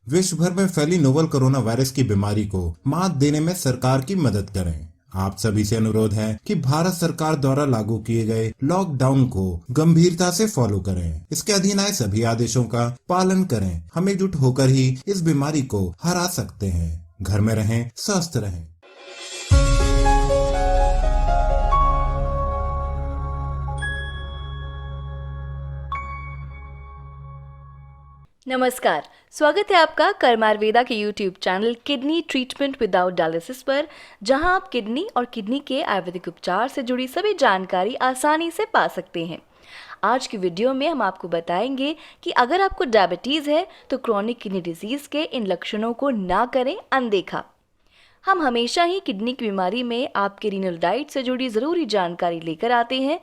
विश्व भर में फैली नोवल कोरोना वायरस की बीमारी को मात देने में सरकार की मदद करें। आप सभी से अनुरोध है कि भारत सरकार द्वारा लागू किए गए लॉकडाउन को गंभीरता से फॉलो करें। इसके अधीन आए सभी आदेशों का पालन करें। हम एकजुट होकर ही इस बीमारी को हरा सकते हैं। घर में रहें, स्वस्थ रहें। नमस्कार, स्वागत है आपका कर्म आयुर्वेदा के YouTube channel kidney treatment without dialysis पर, जहां आप किडनी और किडनी के आयुर्वेदिक उपचार से जुड़ी सभी जानकारी आसानी से पा सकते हैं। आज की वीडियो में हम आपको बताएंगे कि अगर आपको डायबिटीज़ है तो क्रॉनिक किडनी डिजीज़ के इन लक्षणों को ना करें अनदेखा। हम हमेशा ही किडनी की बीमारी में आपके रीनल डाइट से जुड़ी ज़रूरी जानकारी लेकर आते हैं।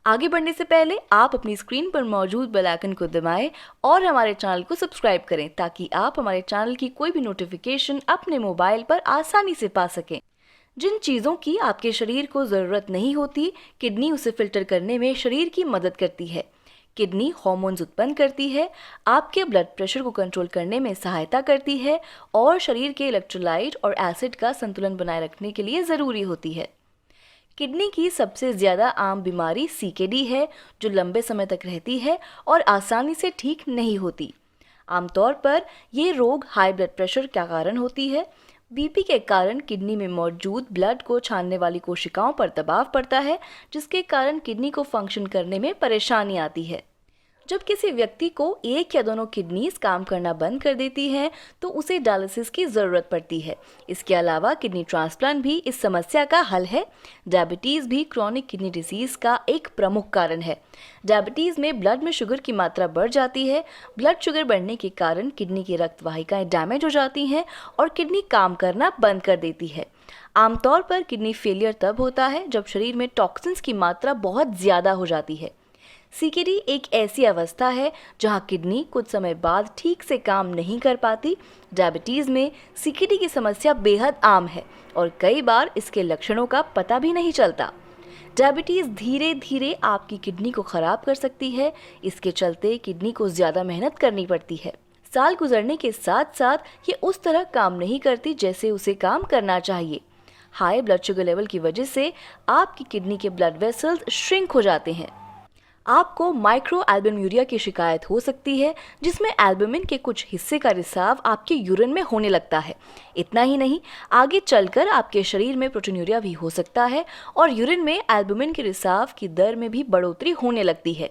आगे बढ़ने से पहले आप अपनी स्क्रीन पर मौजूद बेल आइकन को दबाएं और हमारे चैनल को सब्सक्राइब करें ताकि आप हमारे चैनल की कोई भी नोटिफिकेशन अपने मोबाइल पर आसानी से पा सकें। जिन चीज़ों की आपके शरीर को ज़रूरत नहीं होती, किडनी उसे फिल्टर करने में शरीर की मदद करती है। किडनी हार्मोन्स उत्पन्न करती है, आपके ब्लड प्रेशर को कंट्रोल करने में सहायता करती है और शरीर के इलेक्ट्रोलाइट और एसिड का संतुलन बनाए रखने के लिए ज़रूरी होती है। किडनी की सबसे ज़्यादा आम बीमारी सीकेडी है, जो लंबे समय तक रहती है और आसानी से ठीक नहीं होती। आमतौर पर ये रोग हाई ब्लड प्रेशर का कारण होती है। बीपी के कारण किडनी में मौजूद ब्लड को छानने वाली कोशिकाओं पर दबाव पड़ता है, जिसके कारण किडनी को फंक्शन करने में परेशानी आती है। जब किसी व्यक्ति को एक या दोनों किडनीज काम करना बंद कर देती हैं, तो उसे डायलिसिस की ज़रूरत पड़ती है। इसके अलावा किडनी ट्रांसप्लांट भी इस समस्या का हल है। डायबिटीज़ भी क्रॉनिक किडनी डिजीज़ का एक प्रमुख कारण है। डायबिटीज़ में ब्लड में शुगर की मात्रा बढ़ जाती है। ब्लड शुगर बढ़ने के कारण किडनी की रक्त वाहिकाएं डैमेज हो जाती हैं और किडनी काम करना बंद कर देती है। आमतौर पर किडनी फेलियर तब होता है जब शरीर में टॉक्सिन्स की मात्रा बहुत ज़्यादा हो जाती है। सीकेडी एक ऐसी अवस्था है जहां किडनी कुछ समय बाद ठीक से काम नहीं कर पाती। डायबिटीज़ में सीकेडी की समस्या बेहद आम है और कई बार इसके लक्षणों का पता भी नहीं चलता। डायबिटीज़ धीरे धीरे आपकी किडनी को ख़राब कर सकती है। इसके चलते किडनी को ज़्यादा मेहनत करनी पड़ती है। साल गुजरने के साथ साथ ये उस तरह काम नहीं करती जैसे उसे काम करना चाहिए। हाई ब्लड शुगर लेवल की वजह से आपकी किडनी के ब्लड वेसल्स श्रिंक हो जाते हैं। आपको माइक्रो एल्बुमिनुरिया की शिकायत हो सकती है, जिसमें एल्बुमिन के कुछ हिस्से का रिसाव आपके यूरिन में होने लगता है। इतना ही नहीं, आगे चलकर आपके शरीर में प्रोटीनूरिया भी हो सकता है और यूरिन में एल्बुमिन के रिसाव की दर में भी बढ़ोतरी होने लगती है।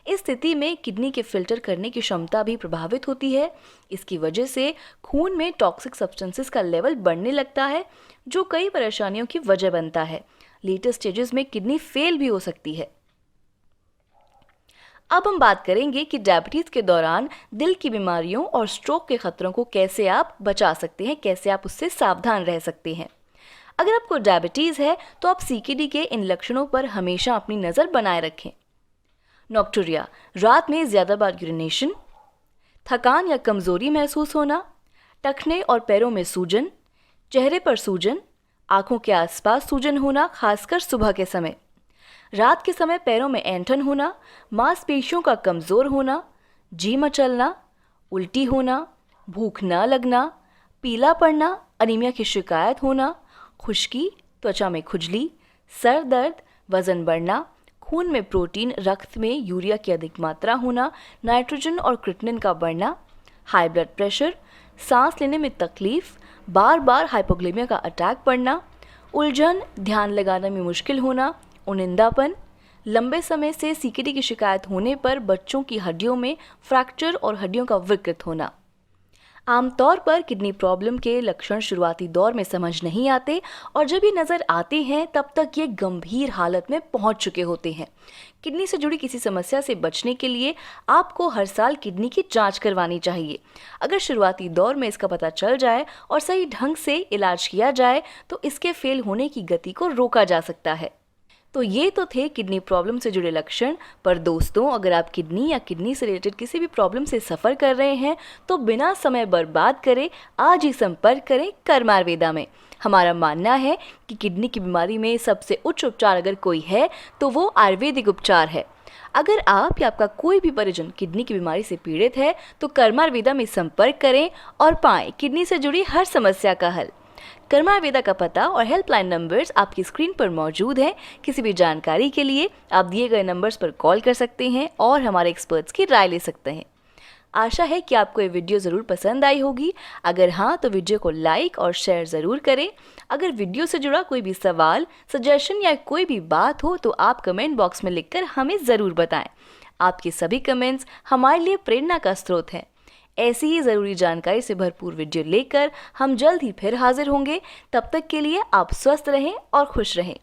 इस स्थिति में किडनी के फिल्टर करने की क्षमता भी प्रभावित होती है। इसकी वजह से खून में टॉक्सिक सब्सटेंसेस का लेवल बढ़ने लगता है, जो कई परेशानियों की वजह बनता है। लेटर स्टेजेस में किडनी फेल भी हो सकती है। अब हम बात करेंगे कि डायबिटीज़ के दौरान दिल की बीमारियों और स्ट्रोक के खतरों को कैसे आप बचा सकते हैं, कैसे आप उससे सावधान रह सकते हैं। अगर आपको डायबिटीज़ है तो आप सीकेडी के इन लक्षणों पर हमेशा अपनी नज़र बनाए रखें। नॉक्टूरिया, रात में ज़्यादा बार यूरिनेशन, थकान या कमज़ोरी महसूस होना, टखने और पैरों में सूजन, चेहरे पर सूजन, आँखों के आसपास सूजन होना, खासकर सुबह के समय, रात के समय पैरों में ऐंठन होना, मांसपेशियों का कमज़ोर होना, जी मचलना, उल्टी होना, भूख न लगना, पीला पड़ना, अनीमिया की शिकायत होना, खुश्की, त्वचा में खुजली, सर दर्द, वज़न बढ़ना, खून में प्रोटीन, रक्त में यूरिया की अधिक मात्रा होना, नाइट्रोजन और क्रिएटिनिन का बढ़ना, हाई ब्लड प्रेशर, सांस लेने में तकलीफ, बार बार हाइपोग्लिकेमिया का अटैक पड़ना, उलझन, ध्यान लगाने में मुश्किल होना, उनिंदापन, लंबे समय से सीकेडी की शिकायत होने पर बच्चों की हड्डियों में फ्रैक्चर और हड्डियों का विकृत होना। आमतौर पर किडनी प्रॉब्लम के लक्षण शुरुआती दौर में समझ नहीं आते और जब ये नज़र आते हैं तब तक ये गंभीर हालत में पहुंच चुके होते हैं। किडनी से जुड़ी किसी समस्या से बचने के लिए आपको हर साल किडनी की जांच करवानी चाहिए। अगर शुरुआती दौर में इसका पता चल जाए और सही ढंग से इलाज किया जाए तो इसके फेल होने की गति को रोका जा सकता है। तो ये तो थे किडनी प्रॉब्लम से जुड़े लक्षण। पर दोस्तों, अगर आप किडनी या किडनी से रिलेटेड किसी भी प्रॉब्लम से सफ़र कर रहे हैं तो बिना समय बर्बाद करे आज ही संपर्क करें कर्म आयुर्वेदा में। हमारा मानना है कि किडनी की बीमारी में सबसे उच्च उपचार अगर कोई है तो वो आयुर्वेदिक उपचार है। अगर आप या आपका कोई भी परिजन किडनी की बीमारी से पीड़ित है तो कर्मा आयुर्वेदा में संपर्क करें और पाएं किडनी से जुड़ी हर समस्या का हल। कर्मा आयुर्वेदा का पता और हेल्पलाइन नंबर्स आपकी स्क्रीन पर मौजूद हैं। किसी भी जानकारी के लिए आप दिए गए नंबर्स पर कॉल कर सकते हैं और हमारे एक्सपर्ट्स की राय ले सकते हैं। आशा है कि आपको ये वीडियो ज़रूर पसंद आई होगी। अगर हाँ तो वीडियो को लाइक और शेयर ज़रूर करें। अगर वीडियो से जुड़ा कोई भी सवाल, सजेशन या कोई भी बात हो तो आप कमेंट बॉक्स में लिखकर हमें ज़रूर बताएं। आपके सभी कमेंट्स हमारे लिए प्रेरणा का स्रोत हैं। ऐसी ही ज़रूरी जानकारी से भरपूर वीडियो लेकर हम जल्द ही फिर हाजिर होंगे। तब तक के लिए आप स्वस्थ रहें और खुश रहें।